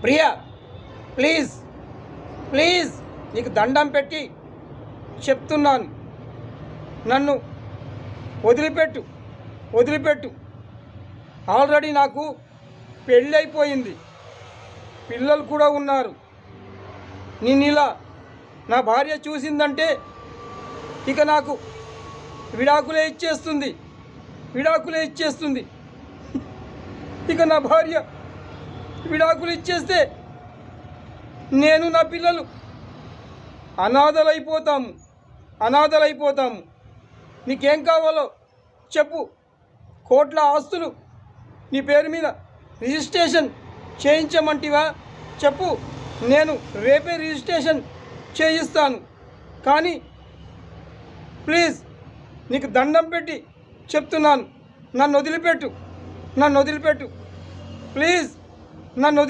Priya, please please నీకు దండం పెట్టి చెప్తున్నాను, నన్ను వదిలిపెట్టు వదిలిపెట్టు. ఆల్రెడీ నాకు పెళ్ళైపోయింది, పిల్లలు కూడా ఉన్నారు. నేను ఇలా నా భార్య చూసిందంటే ఇక నాకు విడాకులే ఇచ్చేస్తుంది. ఇక నా భార్య విడాకులు ఇచ్చేస్తే నేను నా పిల్లలు అనాథలైపోతాము. నీకేం కావాలో చెప్పు. కోట్ల ఆస్తులు నీ పేరు మీద రిజిస్ట్రేషన్ చేయించమంటివా చెప్పు, నేను రేపే రిజిస్ట్రేషన్ చేయిస్తాను. కానీ ప్లీజ్ నీకు దండం పెట్టి చెప్తున్నాను, నన్ను వదిలిపెట్టు ప్లీజ్, నన్ను